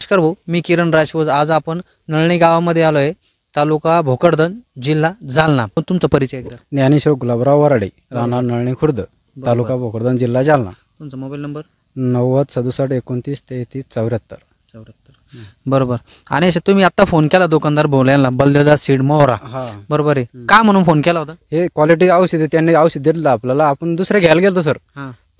नमस्कार भाऊ, मी किरण राजपूत. आज आपण नळणी गावामध्ये आलो आहे, तालुका भोकरदन, जिल्हा जालना. तुमचा परिचय एकदा. ज्ञानेश्वर गुलाबराव वराडे, राहणार नळणी खुर्द, तालुका भोकरदन, जिल्हा जालना. तुमचा मोबाईल नंबर 90 67 29 33 74. बरोबर. आणि तुम्ही आता फोन केला दुकानदार बोलायला, बलदेवदास सीड मोहरा, बरोबर आहे का म्हणून फोन केला होता? हे क्वालिटी औषध त्यांनी औषध दिलं आपल्याला, आपण दुसरं घ्यायला गेलो सर,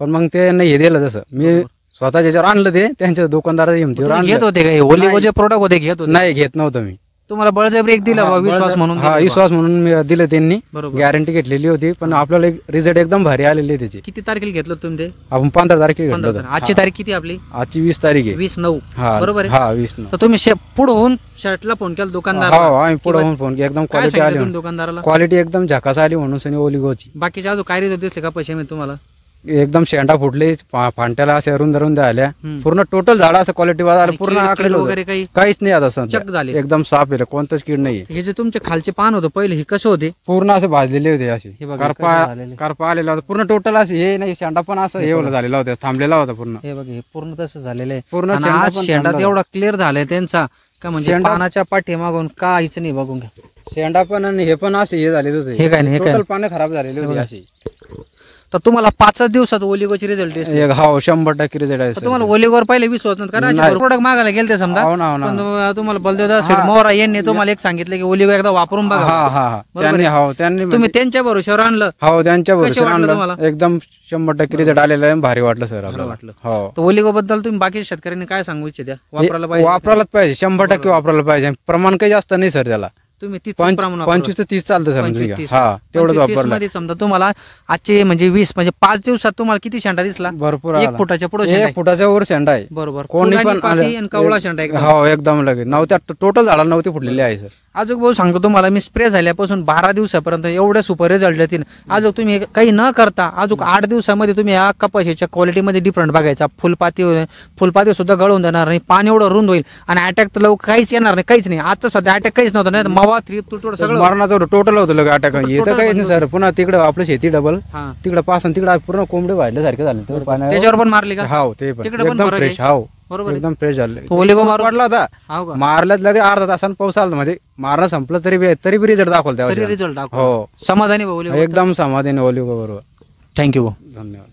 पण मग ते नाही हे दिलं. जसं मी स्वतः ज्याच्यावर आणलं ते त्यांच्या दुकानदार हिमतीवर घेत होते का? ओलिगोचे प्रोडक्ट होते घेत होते? नाही, घेत नव्हतं मी. तुम्हाला बळजबरी एक दिला विश्वास म्हणून? हा, विश्वास म्हणून मी दिलं त्यांनी, गॅरंटी घेतलेली होती. पण आपल्याला रिझल्ट एकदम भारी आलेली त्याची. किती तारखेला घेतलं तुम्ही ते? आपण 15 तारखेला घेतलं. आजची तारीख किती आपली? आजची 20 तारीख आहे. 20/9 बरोबर आहे. हा, 20/9. तर तुम्ही पुढे होऊन शर्टला फोन केला दुकानदार? हो, आम्ही पुढे होऊन फोन केला. एकदम क्वालिटी आली दुकानदाराला, क्वालिटी एकदम झकास आली म्हणून सनी ओलिगोची. बाकीचे अजून काय रिझल्ट दिसले का पैसे मी तुम्हाला? एकदम शेंडा फुटले, फांट्याला असे रुंद आल्या, पूर्ण टोटल झाड असं क्वालिटी वाला पूर्ण आकडे वगैरे काहीच नाही. आता चक झाले, एकदम साफ आहे, कोणतंच कीड नाही. हे जे तुमचे खालचे पान होते पहिले हे कसे होते? पूर्ण असे भाजलेले होते, असे करपा आलेला होता पूर्ण टोटल. असे हे नाही, शेंडा पण असं हे झालेला होता, थांबलेला होता पूर्ण. हे बघ, हे पूर्ण तसं झालेलं आहे. पूर्ण शेंडा एवढा क्लिअर झालाय त्यांचा का, म्हणजे पानाच्या पाठीमागून काहीच नाही. बघून घ्या, शेंडा पण आणि हे पण असे हे झालेले होते. हे काय नाही, हे काय पानं खराब झालेले होते असे. तर तुम्हाला 5 दिवसात ओलिगोचे रिझल्ट दिसले? हो, 100% रिझल्ट आहे. तुम्हाला ओलिगोवर पहिले विश्वास नव्हता, कारण प्रोडक्ट मागायला गेलते समजा. पण तुम्हाला बलदेवदास मोहरा यांनी तुम्हाला एक सांगितलं की ओलिगो एकदा वापरून बघा. त्यांनी तुम्ही त्यांच्या भरोश्यावर आणलं? हो, त्यांच्या भरोश्यावर आणलं. एकदम 100% रिझल्ट आलेला आहे. भारी वाटलं सर आपल्याला. हो. तर ओलिगो बद्दल तुम्ही बाकी शेतकऱ्यांनी काय सांगू इच्छिता? वापरायलाच पाहिजे, 100% वापरायला पाहिजे. प्रमाण काही जास्त नाही सर त्याला. तुम्ही 25 ते 30 चालतं सर. तेवढंच वापरलं. समजा तुम्हाला आजचे म्हणजे 20 म्हणजे 5 दिवसात तुम्हाला किती शेंडा दिसला? भरपूर. 1 फुटाच्या पुढे 1 फुटाच्या वर शेंडा आहे. बरोबर. कोणी पण कवळा शेंडा एकदम. हो, एकदम लगेच 9 टोटल झाडाला 9 फुटलेले आहे सर. अजून भाऊ सांगतो तुम्हाला, मी स्प्रे झाल्यापासून 12 दिवसापर्यंत एवढे सुपर रिझल्ट येतील. अजून तुम्ही काही न करता अजून 8 दिवसामध्ये तुम्ही या कपाशीच्या क्वालिटीमध्ये डिफरंट बघायचा. फुलपाती सुद्धा गळून देणार नाही, पाणी एवढं रुंद होईल आणि अटॅक तर लवकर काहीच येणार नाही, काहीच नाही. आजचं सध्या अटॅक काहीच नव्हतं, नाही मावा तुटवड सगळं मरणाचं टोटल होतं लगे अटॅक. येतं काहीच नाही सर. पुन्हा तिकडं आपलं शेती डबल, तिकडं पासन तिकडं पूर्ण कोंबडे वाढल्यासारखे झाले. त्याच्यावर पण मारले का? हो, ते पण एकदम फ्रेश. हो, बरोबर, एकदम फ्रेश झालं. ओलिगो पडला होता, मारल्यात लगे अर्धा तासानं पाऊस आला. म्हणजे मारणं संपलं तरी बी रिझल्ट दाखवलं. रिझल्ट हो, समाधानी एकदम समाधानी ओलिगो बरोबर. थँक्यू. धन्यवाद.